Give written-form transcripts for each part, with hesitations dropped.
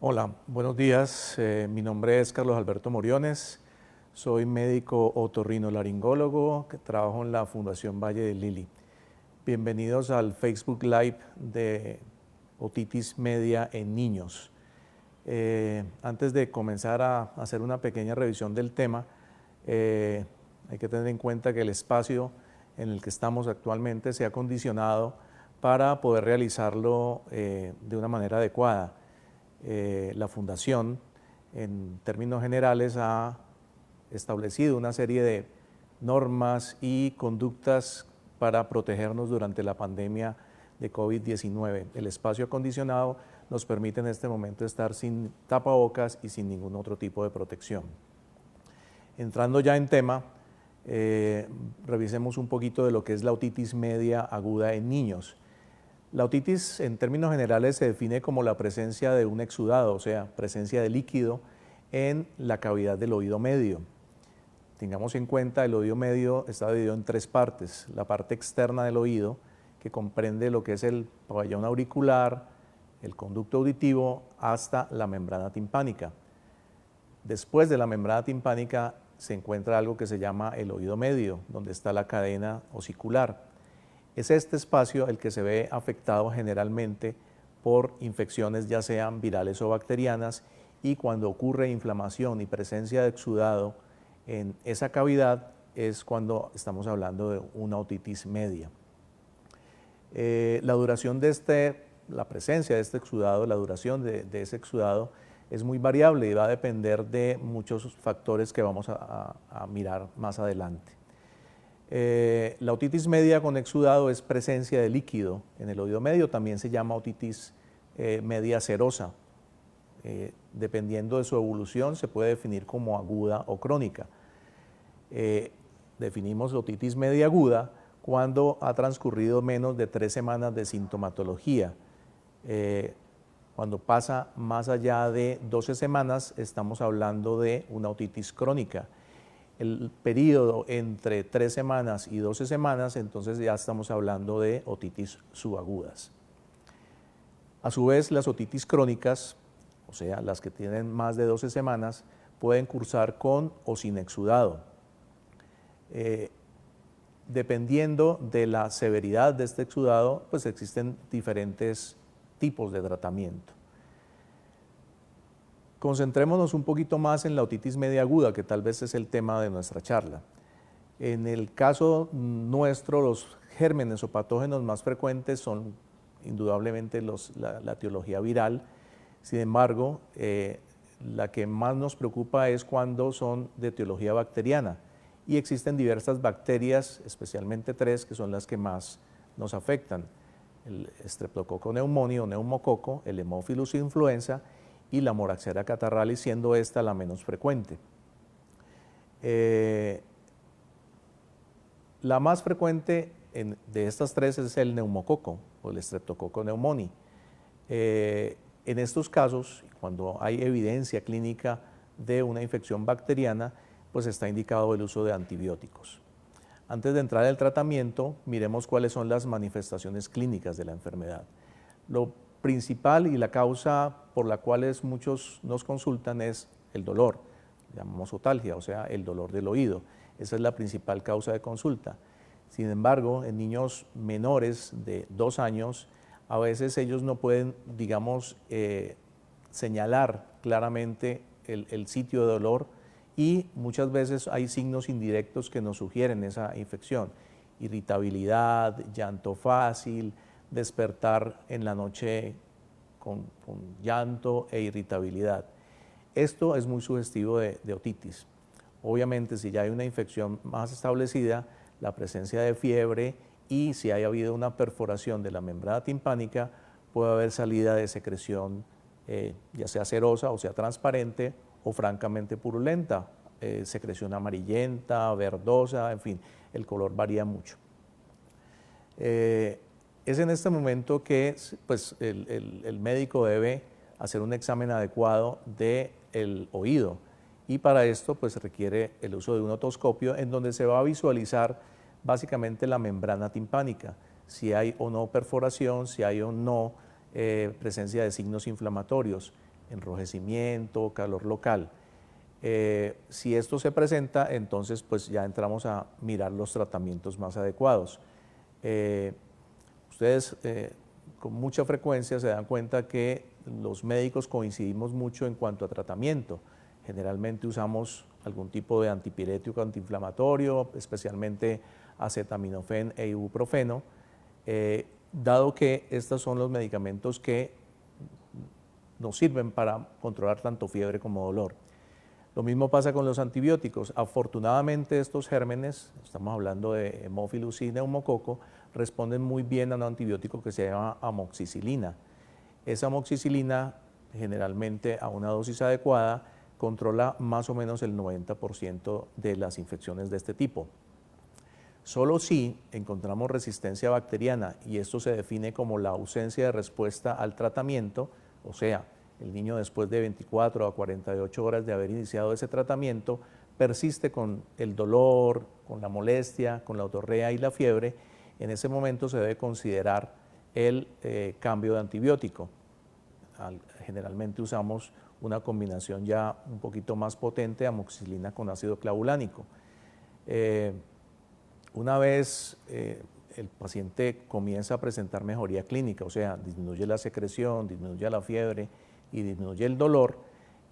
Hola, buenos días. Mi nombre es Carlos Alberto Moriones. Soy médico otorrinolaringólogo que trabajo en la Fundación Valle de Lili. Bienvenidos al Facebook Live de otitis media en niños. Antes de comenzar a hacer una pequeña revisión del tema, hay que tener en cuenta que el espacio en el que estamos actualmente se ha condicionado para poder realizarlo de una manera adecuada. La Fundación, en términos generales, ha establecido una serie de normas y conductas para protegernos durante la pandemia de COVID-19. El espacio acondicionado nos permite en este momento estar sin tapabocas y sin ningún otro tipo de protección. Entrando ya en tema, revisemos un poquito de lo que es la otitis media aguda en niños. La otitis, en términos generales, se define como la presencia de un exudado, o sea, presencia de líquido en la cavidad del oído medio. Tengamos en cuenta, el oído medio está dividido en tres partes. La parte externa del oído, que comprende lo que es el pabellón auricular, el conducto auditivo, hasta la membrana timpánica. Después de la membrana timpánica se encuentra algo que se llama el oído medio, donde está la cadena osicular. Es este espacio el que se ve afectado generalmente por infecciones ya sean virales o bacterianas, y cuando ocurre inflamación y presencia de exudado en esa cavidad es cuando estamos hablando de una otitis media. La duración de la presencia de este exudado, la duración de ese exudado es muy variable y va a depender de muchos factores que vamos a mirar más adelante. La otitis media con exudado es presencia de líquido en el oído medio, también se llama otitis media serosa. Dependiendo de su evolución se puede definir como aguda o crónica. Definimos otitis media aguda cuando ha transcurrido menos de 3 semanas de sintomatología. Cuando pasa más allá de 12 semanas estamos hablando de una otitis crónica. El periodo entre 3 semanas y 12 semanas, entonces ya estamos hablando de otitis subagudas. A su vez, las otitis crónicas, o sea, las que tienen más de 12 semanas, pueden cursar con o sin exudado. Dependiendo de la severidad de este exudado, pues existen diferentes tipos de tratamiento. Concentrémonos un poquito más en la otitis media aguda, que tal vez es el tema de nuestra charla. En el caso nuestro, los gérmenes o patógenos más frecuentes son indudablemente la etiología viral. Sin embargo, la que más nos preocupa es cuando son de etiología bacteriana, y existen diversas bacterias, especialmente 3, que son las que más nos afectan: el Streptococcus pneumoniae o neumococo, el Haemophilus influenza y la Moraxella catarrhalis, siendo esta la menos frecuente. La más frecuente de estas 3 es el neumococo o el Streptococcus pneumoniae. En estos casos, cuando hay evidencia clínica de una infección bacteriana, pues está indicado el uso de antibióticos. Antes de entrar al tratamiento, miremos cuáles son las manifestaciones clínicas de la enfermedad. Lo principal y la causa por la cual muchos nos consultan es el dolor, llamamos otalgia, o sea, el dolor del oído. Esa es la principal causa de consulta. Sin embargo, en niños menores de 2 años, a veces ellos no pueden, digamos, señalar claramente el sitio de dolor, y muchas veces hay signos indirectos que nos sugieren esa infección: irritabilidad, llanto fácil, despertar en la noche con llanto e irritabilidad. Esto es muy sugestivo de otitis. Obviamente, si ya hay una infección más establecida, la presencia de fiebre, y si haya habido una perforación de la membrana timpánica, puede haber salida de secreción, ya sea cerosa o sea transparente, o francamente purulenta, secreción amarillenta, verdosa, en fin, el color varía mucho. Es en este momento que pues, el médico debe hacer un examen adecuado del oído, y para esto pues requiere el uso de un otoscopio en donde se va a visualizar básicamente la membrana timpánica, si hay o no perforación, si hay o no presencia de signos inflamatorios. enrojecimiento, calor local. Si esto se presenta, entonces pues ya entramos a mirar los tratamientos más adecuados. Ustedes con mucha frecuencia se dan cuenta que los médicos coincidimos mucho en cuanto a tratamiento. Generalmente usamos algún tipo de antipirético antiinflamatorio, especialmente acetaminofén e ibuprofeno, dado que estos son los medicamentos que nos sirven para controlar tanto fiebre como dolor. Lo mismo pasa con los antibióticos. Afortunadamente estos gérmenes, estamos hablando de Haemophilus y neumococo, responden muy bien a un antibiótico que se llama amoxicilina. Esa amoxicilina, generalmente a una dosis adecuada, controla más o menos el 90% de las infecciones de este tipo. Solo si encontramos resistencia bacteriana, y esto se define como la ausencia de respuesta al tratamiento, o sea, el niño después de 24 a 48 horas de haber iniciado ese tratamiento persiste con el dolor, con la molestia, con la otorrea y la fiebre, en ese momento se debe considerar el cambio de antibiótico. Generalmente usamos una combinación ya un poquito más potente, amoxicilina con ácido clavulánico. Una vez el paciente comienza a presentar mejoría clínica, o sea, disminuye la secreción, disminuye la fiebre y disminuye el dolor,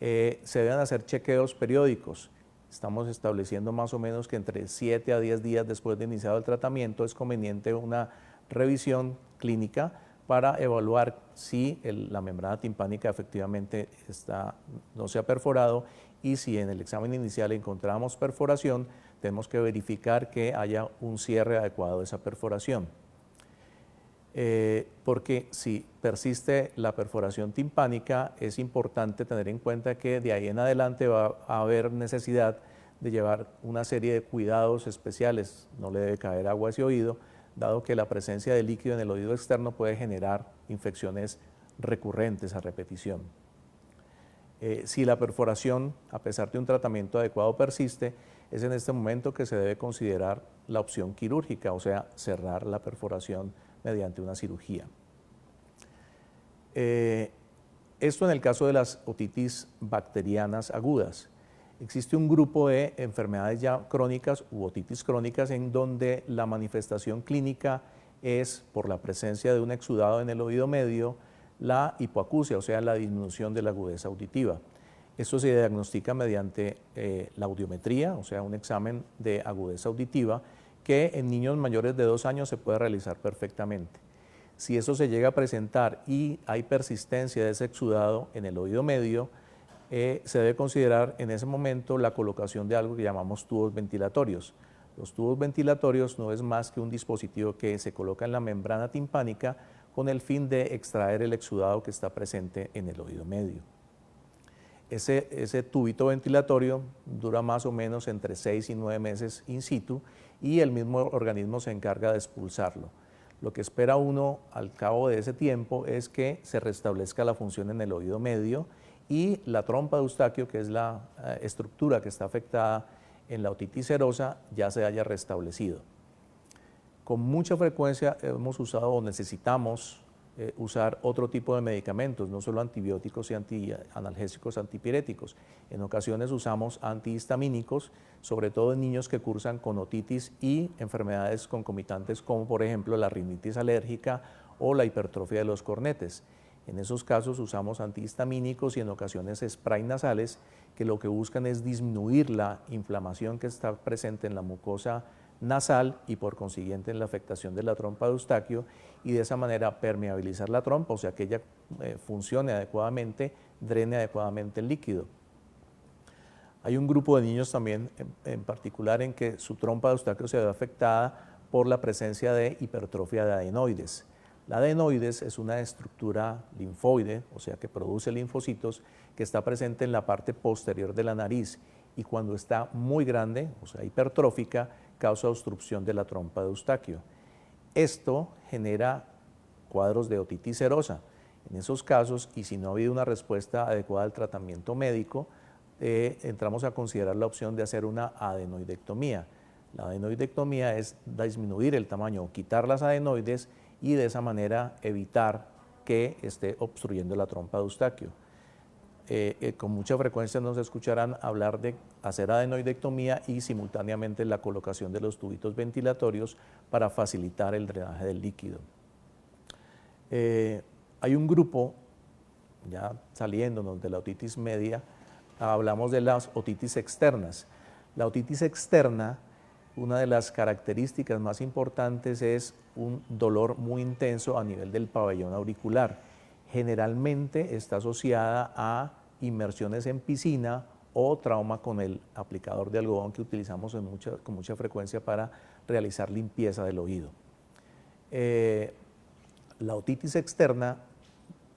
se deben hacer chequeos periódicos. Estamos estableciendo más o menos que entre 7 a 10 días después de iniciado el tratamiento es conveniente una revisión clínica para evaluar si la membrana timpánica efectivamente no se ha perforado, y si en el examen inicial encontramos perforación, tenemos que verificar que haya un cierre adecuado de esa perforación. Porque si persiste la perforación timpánica, es importante tener en cuenta que de ahí en adelante va a haber necesidad de llevar una serie de cuidados especiales. No le debe caer agua a ese oído, dado que la presencia de líquido en el oído externo puede generar infecciones recurrentes a repetición. Si la perforación, a pesar de un tratamiento adecuado, persiste, es en este momento que se debe considerar la opción quirúrgica, o sea, cerrar la perforación mediante una cirugía. Esto en el caso de las otitis bacterianas agudas. Existe un grupo de enfermedades ya crónicas u otitis crónicas en donde la manifestación clínica es, por la presencia de un exudado en el oído medio, la hipoacusia, o sea, la disminución de la agudeza auditiva. Esto se diagnostica mediante la audiometría, o sea, un examen de agudeza auditiva que en niños mayores de 2 años se puede realizar perfectamente. Si eso se llega a presentar y hay persistencia de ese exudado en el oído medio, se debe considerar en ese momento la colocación de algo que llamamos tubos ventilatorios. Los tubos ventilatorios no es más que un dispositivo que se coloca en la membrana timpánica con el fin de extraer el exudado que está presente en el oído medio. Ese tubito ventilatorio dura más o menos entre 6 y 9 meses in situ y el mismo organismo se encarga de expulsarlo. Lo que espera uno al cabo de ese tiempo es que se restablezca la función en el oído medio y la trompa de Eustaquio, que es la estructura que está afectada en la otitis serosa, ya se haya restablecido. Con mucha frecuencia hemos usado o necesitamos usar otro tipo de medicamentos, no solo antibióticos y analgésicos antipiréticos. En ocasiones usamos antihistamínicos, sobre todo en niños que cursan con otitis y enfermedades concomitantes como por ejemplo la rinitis alérgica o la hipertrofia de los cornetes. En esos casos usamos antihistamínicos y en ocasiones spray nasales que lo que buscan es disminuir la inflamación que está presente en la mucosa nasal y por consiguiente en la afectación de la trompa de Eustaquio, y de esa manera permeabilizar la trompa, o sea que ella funcione adecuadamente, drene adecuadamente el líquido. Hay un grupo de niños también en particular en que su trompa de Eustaquio se ve afectada por la presencia de hipertrofia de adenoides. La adenoides es una estructura linfoide, o sea que produce linfocitos, que está presente en la parte posterior de la nariz, y cuando está muy grande, o sea hipertrófica, causa obstrucción de la trompa de Eustaquio. Esto genera cuadros de otitis serosa. En esos casos, y si no ha habido una respuesta adecuada al tratamiento médico, entramos a considerar la opción de hacer una adenoidectomía. La adenoidectomía es disminuir el tamaño o quitar las adenoides y de esa manera evitar que esté obstruyendo la trompa de Eustaquio. con mucha frecuencia nos escucharán hablar de hacer adenoidectomía y simultáneamente la colocación de los tubitos ventilatorios para facilitar el drenaje del líquido. Hay un grupo, ya saliéndonos de la otitis media, hablamos de las otitis externas. La otitis externa, una de las características más importantes es un dolor muy intenso a nivel del pabellón auricular. Generalmente está asociada a inmersiones en piscina o trauma con el aplicador de algodón que utilizamos con mucha frecuencia para realizar limpieza del oído. La otitis externa,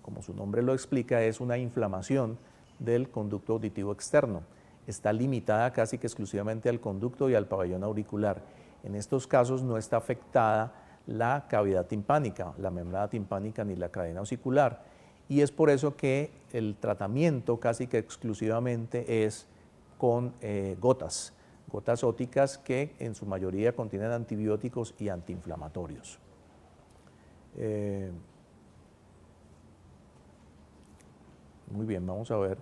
como su nombre lo explica, es una inflamación del conducto auditivo externo. Está limitada casi que exclusivamente al conducto y al pabellón auricular. En estos casos no está afectada la cavidad timpánica, la membrana timpánica ni la cadena osicular. Y es por eso que el tratamiento casi que exclusivamente es con gotas óticas que en su mayoría contienen antibióticos y antiinflamatorios. Muy bien, vamos a ver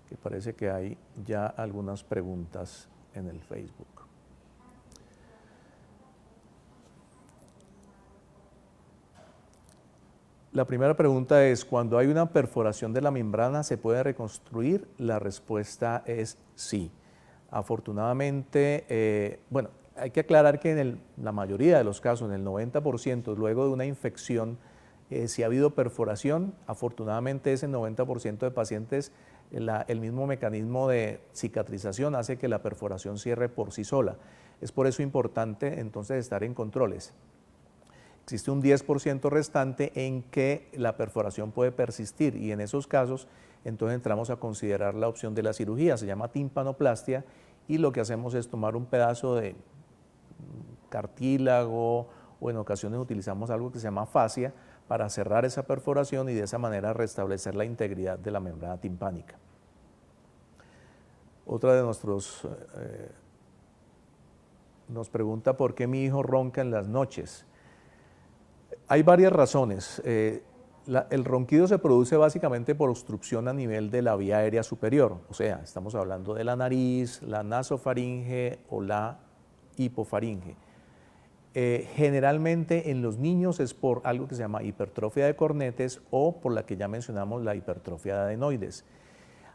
que parece que hay ya algunas preguntas en el Facebook. La primera pregunta es, ¿cuando hay una perforación de la membrana se puede reconstruir? La respuesta es sí. Afortunadamente, bueno, hay que aclarar que en la mayoría de los casos, en el 90%, luego de una infección, si ha habido perforación, afortunadamente ese 90% de pacientes, el mismo mecanismo de cicatrización hace que la perforación cierre por sí sola. Es por eso importante entonces estar en controles. Existe un 10% restante en que la perforación puede persistir y en esos casos entonces entramos a considerar la opción de la cirugía, se llama timpanoplastia y lo que hacemos es tomar un pedazo de cartílago o en ocasiones utilizamos algo que se llama fascia para cerrar esa perforación y de esa manera restablecer la integridad de la membrana timpánica. Otra de nos pregunta por qué mi hijo ronca en las noches. Hay varias razones. El ronquido se produce básicamente por obstrucción a nivel de la vía aérea superior, o sea, estamos hablando de la nariz, la nasofaringe o la hipofaringe. Generalmente en los niños es por algo que se llama hipertrofia de cornetes o por la que ya mencionamos, la hipertrofia de adenoides.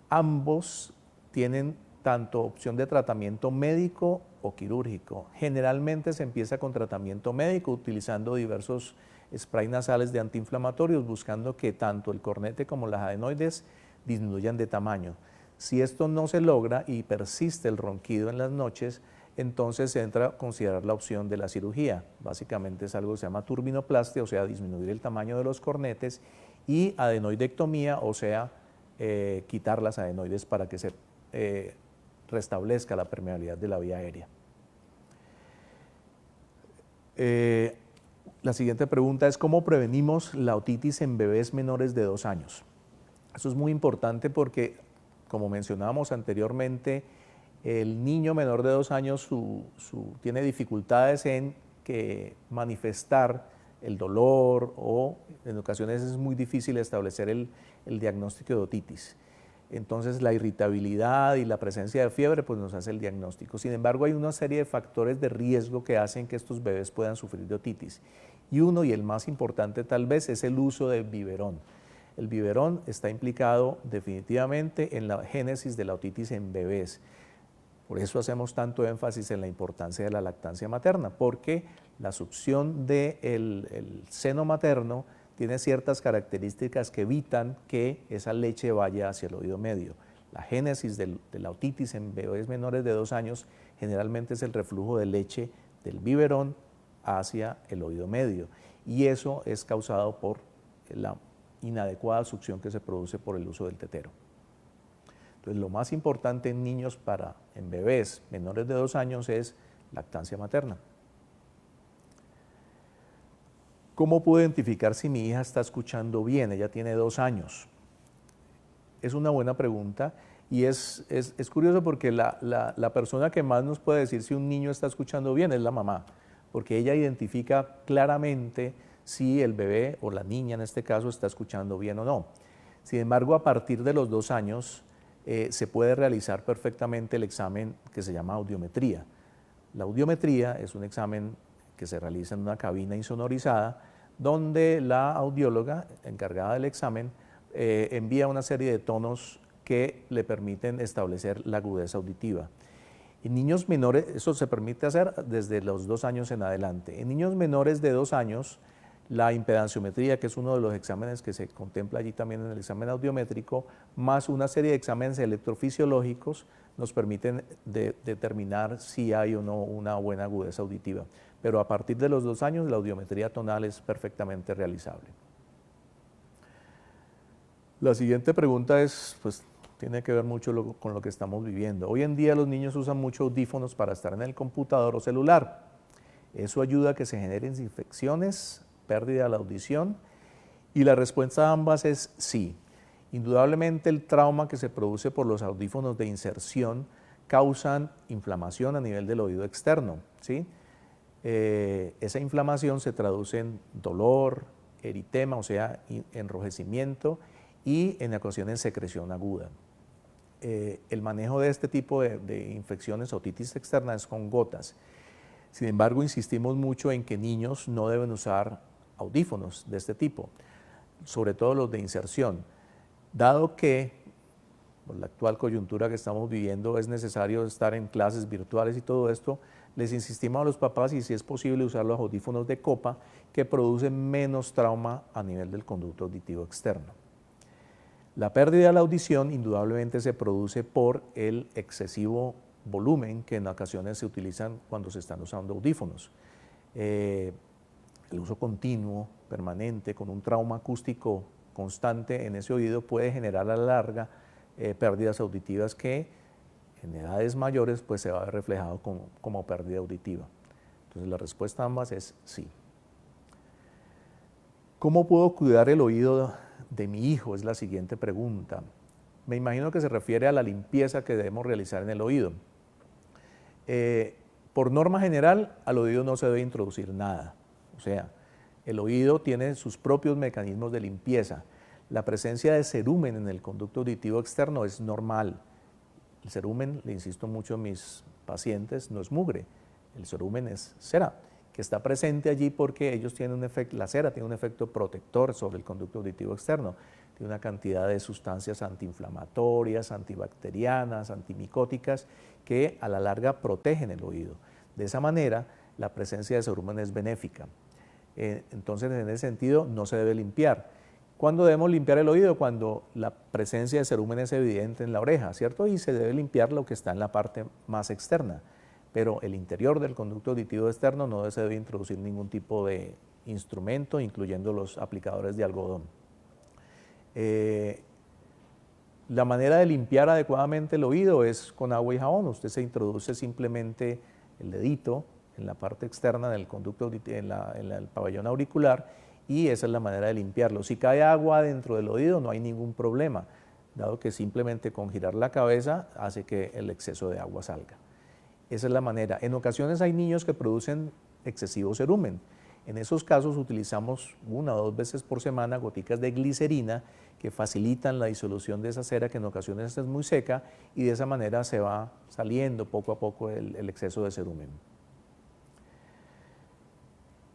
Ambos tienen tanto opción de tratamiento médico o quirúrgico. Generalmente se empieza con tratamiento médico utilizando diversos sprays nasales de antiinflamatorios, buscando que tanto el cornete como las adenoides disminuyan de tamaño. Si esto no se logra y persiste el ronquido en las noches, entonces se entra a considerar la opción de la cirugía. Básicamente es algo que se llama turbinoplastia, o sea, disminuir el tamaño de los cornetes, y adenoidectomía, o sea, quitar las adenoides para que se restablezca la permeabilidad de la vía aérea. La siguiente pregunta es, ¿cómo prevenimos la otitis en bebés menores de 2 años? Eso es muy importante porque, como mencionábamos anteriormente, el niño menor de 2 años tiene dificultades en manifestar el dolor o en ocasiones es muy difícil establecer el diagnóstico de otitis. Entonces la irritabilidad y la presencia de fiebre pues nos hace el diagnóstico. Sin embargo, hay una serie de factores de riesgo que hacen que estos bebés puedan sufrir de otitis. Y uno, y el más importante tal vez, es el uso del biberón. El biberón está implicado definitivamente en la génesis de la otitis en bebés. Por eso hacemos tanto énfasis en la importancia de la lactancia materna, porque la succión del seno materno tiene ciertas características que evitan que esa leche vaya hacia el oído medio. La génesis de la otitis en bebés menores de 2 años generalmente es el reflujo de leche del biberón hacia el oído medio y eso es causado por la inadecuada succión que se produce por el uso del tetero. Entonces, lo más importante en niños en bebés menores de 2 años es lactancia materna. ¿Cómo puedo identificar si mi hija está escuchando bien? Ella tiene 2 años. Es una buena pregunta y es curioso porque la persona que más nos puede decir si un niño está escuchando bien es la mamá, porque ella identifica claramente si el bebé o la niña en este caso está escuchando bien o no. Sin embargo, a partir de los 2 años, se puede realizar perfectamente el examen que se llama audiometría. La audiometría es un examen que se realiza en una cabina insonorizada, donde la audióloga encargada del examen envía una serie de tonos que le permiten establecer la agudeza auditiva. En niños menores, eso se permite hacer desde los 2 años en adelante. En niños menores de 2 años, la impedanciometría, que es uno de los exámenes que se contempla allí también en el examen audiométrico, más una serie de exámenes electrofisiológicos, nos permiten determinar si hay o no una buena agudeza auditiva. Pero a partir de los 2 años, la audiometría tonal es perfectamente realizable. La siguiente pregunta es, pues, tiene que ver mucho con lo que estamos viviendo. Hoy en día los niños usan mucho audífonos para estar en el computador o celular. Eso ayuda a que se generen infecciones, pérdida de la audición, y la respuesta a ambas es sí. Indudablemente el trauma que se produce por los audífonos de inserción causan inflamación a nivel del oído externo, ¿sí? Esa inflamación se traduce en dolor, eritema, o sea, enrojecimiento, y en ocasiones secreción aguda. El manejo de este tipo de infecciones, otitis externa, es con gotas. Sin embargo, insistimos mucho en que niños no deben usar audífonos de este tipo, sobre todo los de inserción, dado que por la actual coyuntura que estamos viviendo es necesario estar en clases virtuales y todo esto. Les insistimos a los papás y si es posible usar los audífonos de copa que producen menos trauma a nivel del conducto auditivo externo. La pérdida de la audición indudablemente se produce por el excesivo volumen que en ocasiones se utilizan cuando se están usando audífonos. El uso continuo, permanente, con un trauma acústico constante en ese oído puede generar a la larga pérdidas auditivas que en edades mayores pues se va a ver reflejado como pérdida auditiva. Entonces la respuesta a ambas es sí. ¿Cómo puedo cuidar el oído de mi hijo? Es la siguiente pregunta. Me imagino que se refiere a la limpieza que debemos realizar en el oído. Por norma general, al oído no se debe introducir nada. O sea, el oído tiene sus propios mecanismos de limpieza. La presencia de cerumen en el conducto auditivo externo es normal. El cerumen, le insisto mucho a mis pacientes, no es mugre. El cerumen es cera, que está presente allí porque ellos tienen un efecto, la cera tiene un efecto protector sobre el conducto auditivo externo. Tiene una cantidad de sustancias antiinflamatorias, antibacterianas, antimicóticas, que a la larga protegen el oído. De esa manera, la presencia de cerumen es benéfica. Entonces, en ese sentido, no se debe limpiar. ¿Cuándo debemos limpiar el oído? Cuando la presencia de cerumen es evidente en la oreja, ¿cierto? Y se debe limpiar lo que está en la parte más externa. Pero el interior del conducto auditivo externo no se debe introducir ningún tipo de instrumento, incluyendo los aplicadores de algodón. La manera de limpiar adecuadamente el oído es con agua y jabón. Usted se introduce simplemente el dedito en la parte externa del conducto auditivo, en el pabellón auricular, y esa es la manera de limpiarlo. Si cae agua dentro del oído no hay ningún problema, dado que simplemente con girar la cabeza hace que el exceso de agua salga. Esa es la manera. En ocasiones hay niños que producen excesivo cerumen. En esos casos utilizamos 1 o 2 veces por semana goticas de glicerina que facilitan la disolución de esa cera que en ocasiones es muy seca y de esa manera se va saliendo poco a poco el exceso de cerumen.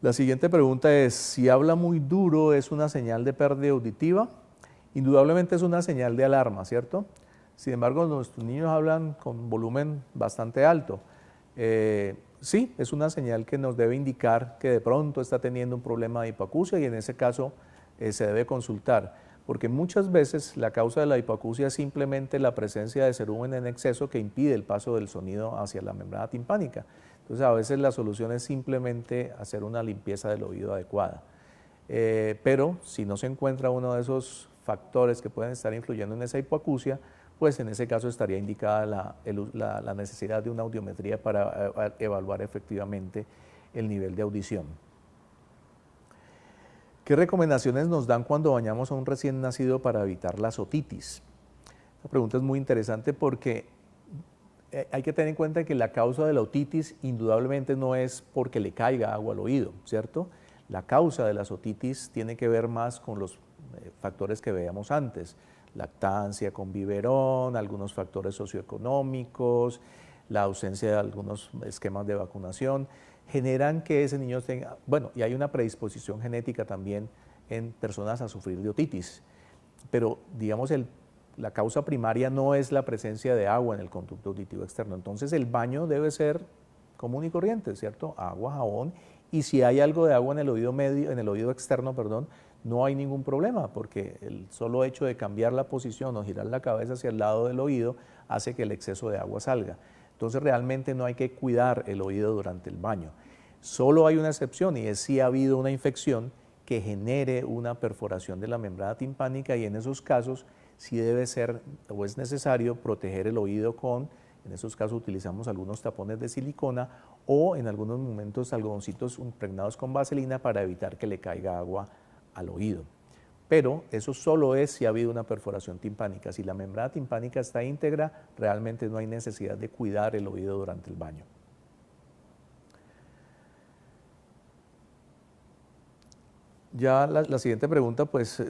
La siguiente pregunta es, si habla muy duro, ¿es una señal de pérdida auditiva? Indudablemente es una señal de alarma, ¿cierto? Sin embargo, nuestros niños hablan con volumen bastante alto. Sí, es una señal que nos debe indicar que de pronto está teniendo un problema de hipoacusia y en ese caso se debe consultar, porque muchas veces la causa de la hipoacusia es simplemente la presencia de cerumen en exceso que impide el paso del sonido hacia la membrana timpánica. Entonces a veces la solución es simplemente hacer una limpieza del oído adecuada. Pero si no se encuentra uno de esos factores que pueden estar influyendo en esa hipoacusia, pues en ese caso estaría indicada la necesidad de una audiometría para evaluar efectivamente el nivel de audición. ¿Qué recomendaciones nos dan cuando bañamos a un recién nacido para evitar las otitis? Esta pregunta es muy interesante porque hay que tener en cuenta que la causa de la otitis indudablemente no es porque le caiga agua al oído, ¿cierto? La causa de las otitis tiene que ver más con los factores que veíamos antes, lactancia con biberón, algunos factores socioeconómicos, la ausencia de algunos esquemas de vacunación, generan que ese niño tenga, bueno, y hay una predisposición genética también en personas a sufrir de otitis, pero digamos la causa primaria no es la presencia de agua en el conducto auditivo externo, entonces el baño debe ser común y corriente, ¿cierto? Agua, jabón, y si hay algo de agua en el oído medio, en el oído externo, perdón, no hay ningún problema, porque el solo hecho de cambiar la posición o girar la cabeza hacia el lado del oído hace que el exceso de agua salga. Entonces realmente no hay que cuidar el oído durante el baño. Solo hay una excepción y es si ha habido una infección que genere una perforación de la membrana timpánica y en esos casos sí debe ser o es necesario proteger el oído con, en esos casos utilizamos algunos tapones de silicona o en algunos momentos algodoncitos impregnados con vaselina para evitar que le caiga agua al oído. Pero eso solo es si ha habido una perforación timpánica. Si la membrana timpánica está íntegra, realmente no hay necesidad de cuidar el oído durante el baño. Ya la siguiente pregunta, pues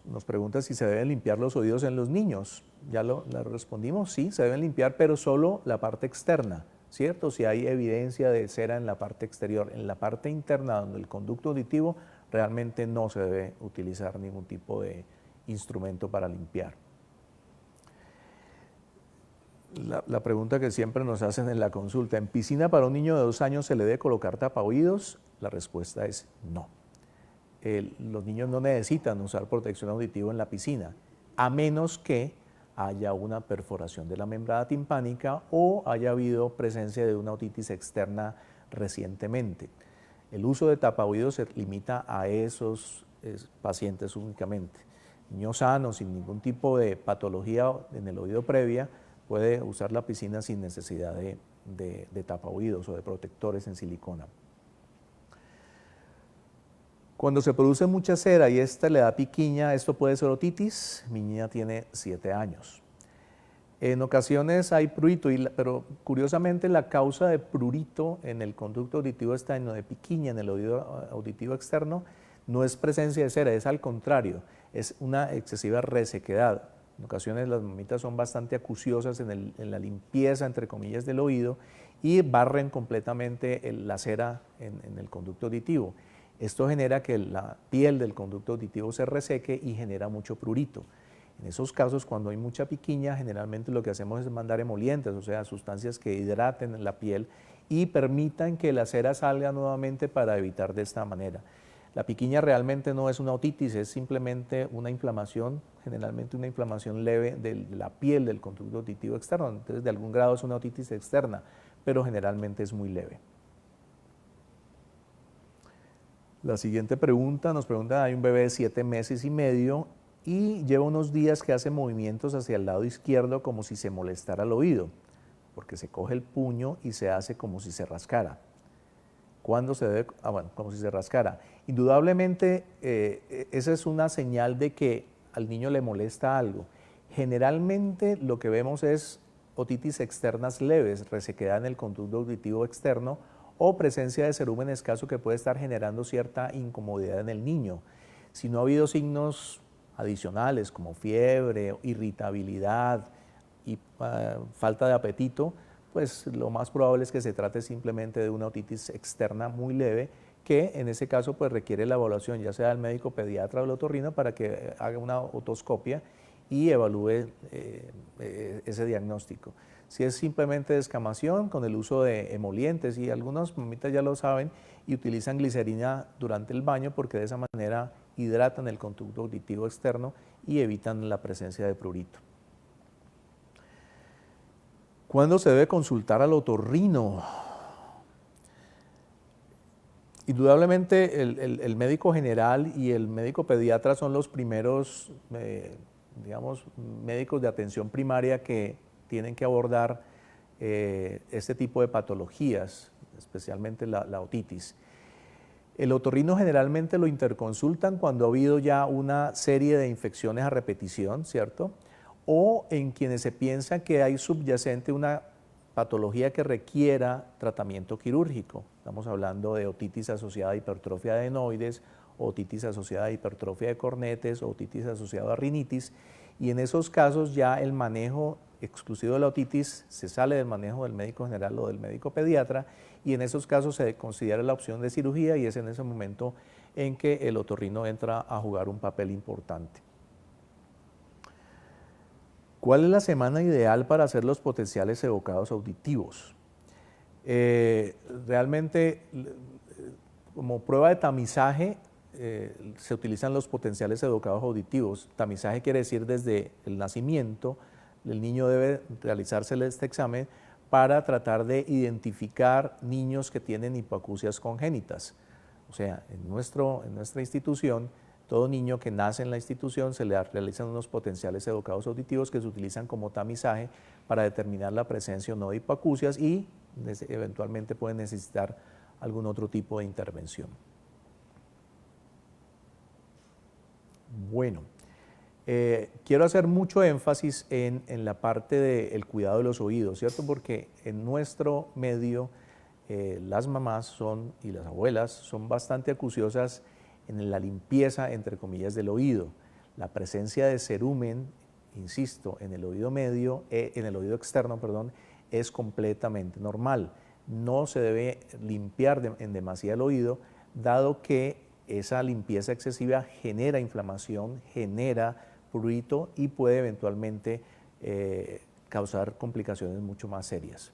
nos pregunta si se deben limpiar los oídos en los niños. Ya la respondimos, sí, se deben limpiar, pero solo la parte externa, ¿cierto? Si hay evidencia de cera en la parte exterior, en la parte interna, donde el conducto auditivo, realmente no se debe utilizar ningún tipo de instrumento para limpiar. La pregunta que siempre nos hacen en la consulta, ¿en piscina para un niño de 2 años se le debe colocar tapaoídos? La respuesta es no. Los niños no necesitan usar protección auditiva en la piscina, a menos que haya una perforación de la membrana timpánica o haya habido presencia de una otitis externa recientemente. El uso de tapaoídos se limita a esos pacientes únicamente. Niños sanos, sin ningún tipo de patología en el oído previa, puede usar la piscina sin necesidad de tapaoídos o de protectores en silicona. Cuando se produce mucha cera y esta le da piquiña, esto puede ser otitis. Mi niña tiene 7 años. En ocasiones hay prurito, pero curiosamente la causa de prurito en el conducto auditivo externo, de piquiña en el oído auditivo externo, no es presencia de cera, es al contrario, es una excesiva resequedad. En ocasiones las mamitas son bastante acuciosas en la limpieza, entre comillas, del oído y barren completamente la cera en el conducto auditivo. Esto genera que la piel del conducto auditivo se reseque y genera mucho prurito. En esos casos, cuando hay mucha piquiña, generalmente lo que hacemos es mandar emolientes, o sea, sustancias que hidraten la piel y permitan que la cera salga nuevamente para evitar de esta manera. La piquiña realmente no es una otitis, es simplemente una inflamación, generalmente una inflamación leve de la piel del conducto auditivo externo. Entonces, de algún grado es una otitis externa, pero generalmente es muy leve. La siguiente pregunta nos pregunta, hay un bebé de 7 meses y medio y lleva unos días que hace movimientos hacia el lado izquierdo como si se molestara el oído, porque se coge el puño y se hace como si se rascara. ¿Cuándo se debe? Bueno, como si se rascara. Indudablemente, esa es una señal de que al niño le molesta algo. Generalmente lo que vemos es otitis externas leves, resequedad en el conducto auditivo externo o presencia de cerumen escaso que puede estar generando cierta incomodidad en el niño. Si no ha habido signos adicionales como fiebre, irritabilidad y falta de apetito, pues lo más probable es que se trate simplemente de una otitis externa muy leve que en ese caso pues requiere la evaluación ya sea del médico pediatra o del otorrino para que haga una otoscopia y evalúe ese diagnóstico. Si es simplemente descamación con el uso de emolientes y algunas mamitas ya lo saben y utilizan glicerina durante el baño porque de esa manera hidratan el conducto auditivo externo y evitan la presencia de prurito. ¿Cuándo se debe consultar al otorrino? Indudablemente el médico general y el médico pediatra son los primeros, digamos, médicos de atención primaria que tienen que abordar este tipo de patologías, especialmente la otitis. El otorrino generalmente lo interconsultan cuando ha habido ya una serie de infecciones a repetición, ¿cierto? O en quienes se piensa que hay subyacente una patología que requiera tratamiento quirúrgico. Estamos hablando de otitis asociada a hipertrofia de adenoides, otitis asociada a hipertrofia de cornetes, otitis asociada a rinitis, y en esos casos ya el manejo exclusivo de la otitis se sale del manejo del médico general o del médico pediatra, y en esos casos se considera la opción de cirugía, y es en ese momento en que el otorrino entra a jugar un papel importante. ¿Cuál es la semana ideal para hacer los potenciales evocados auditivos? Realmente, como prueba de tamizaje, se utilizan los potenciales evocados auditivos. Tamizaje quiere decir desde el nacimiento, el niño debe realizársele este examen para tratar de identificar niños que tienen hipoacusias congénitas. O sea, en nuestra institución, todo niño que nace en la institución se le realizan unos potenciales evocados auditivos que se utilizan como tamizaje para determinar la presencia o no de hipoacusias, y eventualmente pueden necesitar algún otro tipo de intervención. Bueno, quiero hacer mucho énfasis en la parte del cuidado de los oídos, ¿cierto? Porque en nuestro medio las mamás y las abuelas son bastante acuciosas en la limpieza, entre comillas, del oído. La presencia de cerumen, insisto, en el oído medio, en el oído externo, perdón, es completamente normal. No se debe limpiar en demasía el oído, dado que esa limpieza excesiva genera inflamación, genera prurito y puede eventualmente causar complicaciones mucho más serias.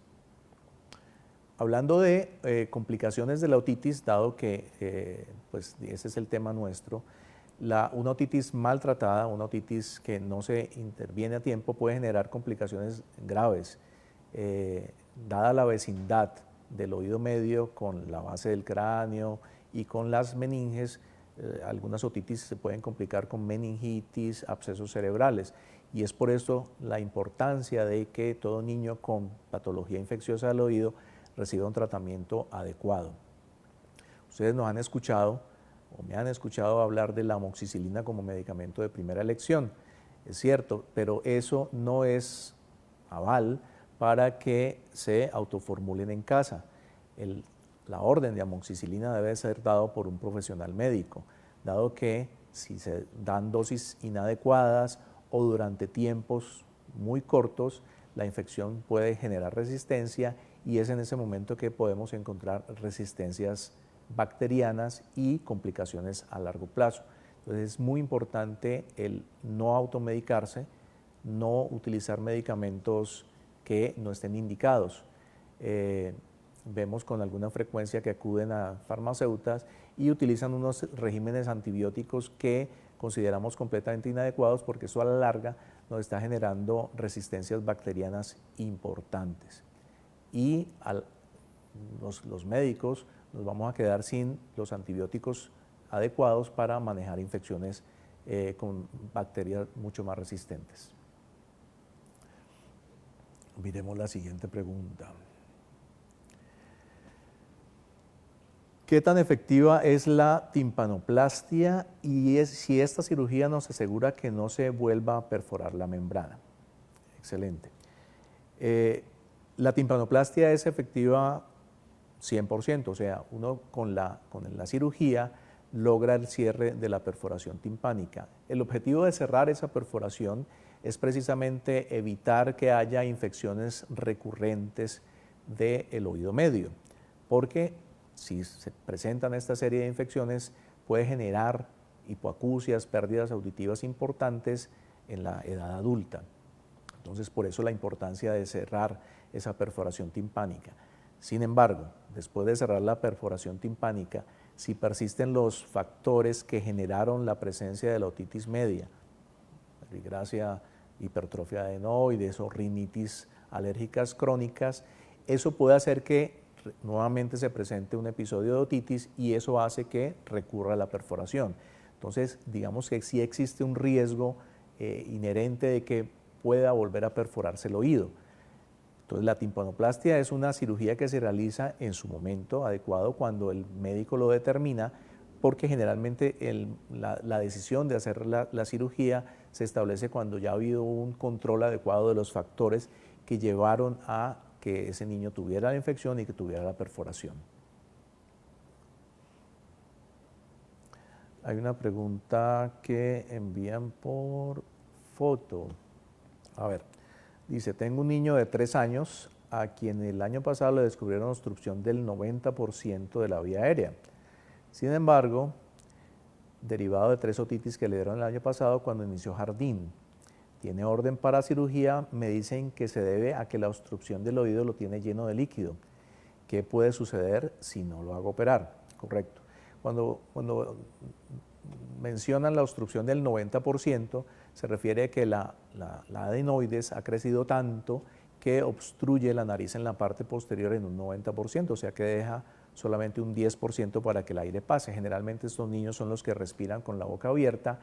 Hablando de complicaciones de la otitis, dado que pues ese es el tema nuestro, una otitis maltratada, una otitis que no se interviene a tiempo, puede generar complicaciones graves. Dada la vecindad del oído medio con la base del cráneo y con las meninges, algunas otitis se pueden complicar con meningitis, abscesos cerebrales, y es por eso la importancia de que todo niño con patología infecciosa del oído reciba un tratamiento adecuado. Ustedes nos han escuchado o me han escuchado hablar de la amoxicilina como medicamento de primera elección. Es cierto, pero eso no es aval para que se autoformulen en casa. La orden de amoxicilina debe ser dado por un profesional médico, dado que si se dan dosis inadecuadas o durante tiempos muy cortos, la infección puede generar resistencia, y es en ese momento que podemos encontrar resistencias bacterianas y complicaciones a largo plazo. Entonces es muy importante el no automedicarse, no utilizar medicamentos que no estén indicados. Vemos con alguna frecuencia que acuden a farmacéuticas y utilizan unos regímenes antibióticos que consideramos completamente inadecuados, porque eso a la larga nos está generando resistencias bacterianas importantes. Y los médicos nos vamos a quedar sin los antibióticos adecuados para manejar infecciones con bacterias mucho más resistentes. Miremos la siguiente pregunta. ¿Qué tan efectiva es la timpanoplastia y si esta cirugía nos asegura que no se vuelva a perforar la membrana? Excelente. La timpanoplastia es efectiva 100%, o sea, uno con la cirugía logra el cierre de la perforación timpánica. El objetivo de cerrar esa perforación es precisamente evitar que haya infecciones recurrentes del oído medio, porque si se presentan esta serie de infecciones puede generar hipoacusias, pérdidas auditivas importantes en la edad adulta. Entonces, por eso la importancia de cerrar esa perforación timpánica. Sin embargo, después de cerrar la perforación timpánica, si persisten los factores que generaron la presencia de la otitis media, verbigracia, hipertrofia adenoides o rinitis alérgicas crónicas, eso puede hacer que nuevamente se presente un episodio de otitis, y eso hace que recurra a la perforación. Entonces, digamos que sí existe un riesgo inherente de que pueda volver a perforarse el oído. Entonces, la timpanoplastia es una cirugía que se realiza en su momento adecuado, cuando el médico lo determina, porque generalmente la decisión de hacer la cirugía se establece cuando ya ha habido un control adecuado de los factores que llevaron a que ese niño tuviera la infección y que tuviera la perforación. Hay una pregunta que envían por foto. A ver, dice, tengo un niño de 3 años a quien el año pasado le descubrieron obstrucción del 90% de la vía aérea. Sin embargo, derivado de 3 otitis que le dieron el año pasado cuando inició jardín. Tiene orden para cirugía, me dicen que se debe a que la obstrucción del oído lo tiene lleno de líquido. ¿Qué puede suceder si no lo hago operar? Correcto. Cuando mencionan la obstrucción del 90%, se refiere a que la adenoides ha crecido tanto que obstruye la nariz en la parte posterior en un 90%, o sea que deja solamente un 10% para que el aire pase. Generalmente estos niños son los que respiran con la boca abierta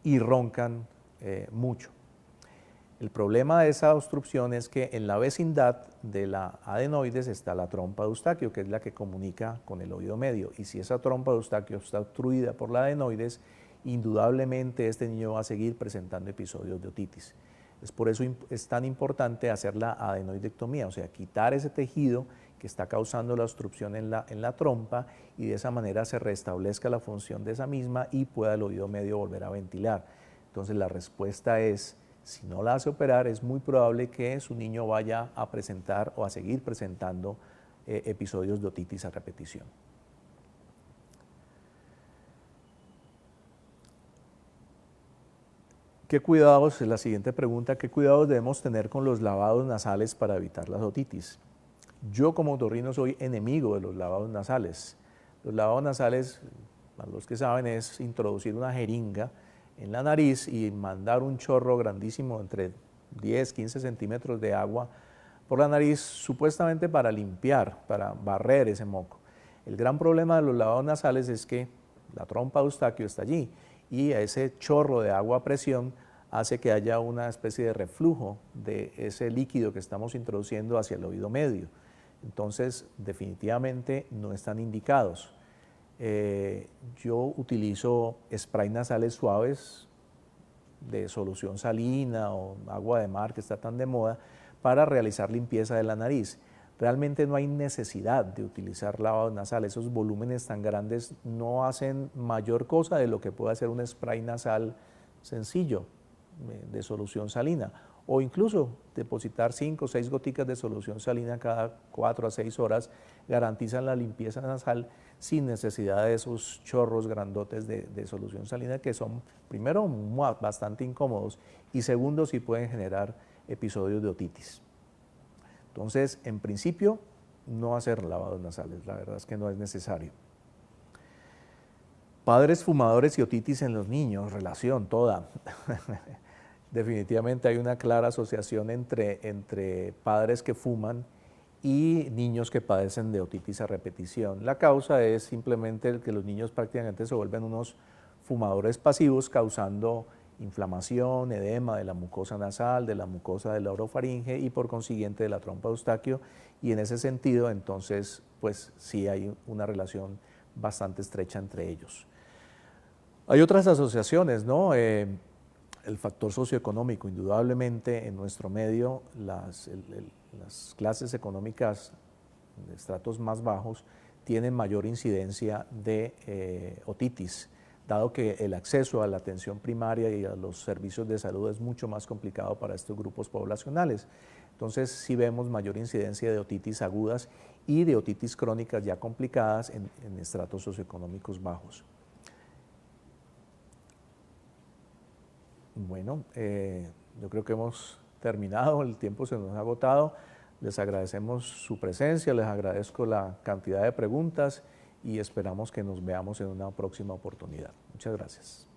y roncan mucho. El problema de esa obstrucción es que en la vecindad de la adenoides está la trompa de Eustaquio, que es la que comunica con el oído medio. Y si esa trompa de Eustaquio está obstruida por la adenoides, indudablemente este niño va a seguir presentando episodios de otitis. Es por eso es tan importante hacer la adenoidectomía, o sea, quitar ese tejido que está causando la obstrucción en la trompa y de esa manera se restablezca la función de esa misma y pueda el oído medio volver a ventilar. Entonces la respuesta es, si no la hace operar, es muy probable que su niño vaya a presentar o a seguir presentando episodios de otitis a repetición. ¿Qué cuidados, la siguiente pregunta, qué cuidados debemos tener con los lavados nasales para evitar las otitis? Yo como otorrino soy enemigo de los lavados nasales. Los lavados nasales, para los que saben, es introducir una jeringa en la nariz y mandar un chorro grandísimo entre 10, 15 centímetros de agua por la nariz, supuestamente para limpiar, para barrer ese moco. El gran problema de los lavados nasales es que la trompa de Eustaquio está allí y ese chorro de agua a presión hace que haya una especie de reflujo de ese líquido que estamos introduciendo hacia el oído medio. Entonces, definitivamente no están indicados. Yo utilizo spray nasales suaves de solución salina o agua de mar que está tan de moda para realizar limpieza de la nariz. Realmente no hay necesidad de utilizar lavados nasales, esos volúmenes tan grandes no hacen mayor cosa de lo que puede hacer un spray nasal sencillo de solución salina, o incluso depositar 5 o 6 goticas de solución salina cada 4 a 6 horas garantizan la limpieza nasal sin necesidad de esos chorros grandotes de solución salina que son, primero, bastante incómodos y segundo, sí pueden generar episodios de otitis. Entonces, en principio, no hacer lavados nasales, la verdad es que no es necesario. Padres fumadores y otitis en los niños, relación toda. Definitivamente hay una clara asociación entre padres que fuman y niños que padecen de otitis a repetición. La causa es simplemente el que los niños prácticamente se vuelven unos fumadores pasivos causando inflamación, edema de la mucosa nasal, de la mucosa de la orofaringe y por consiguiente de la trompa de Eustaquio, y en ese sentido entonces pues sí hay una relación bastante estrecha entre ellos. Hay otras asociaciones, ¿no? El factor socioeconómico, indudablemente en nuestro medio las clases económicas de estratos más bajos tienen mayor incidencia de otitis, dado que el acceso a la atención primaria y a los servicios de salud es mucho más complicado para estos grupos poblacionales. Entonces sí vemos mayor incidencia de otitis agudas y de otitis crónicas ya complicadas en estratos socioeconómicos bajos. Bueno, yo creo que hemos terminado, el tiempo se nos ha agotado. Les agradecemos su presencia, les agradezco la cantidad de preguntas y esperamos que nos veamos en una próxima oportunidad. Muchas gracias.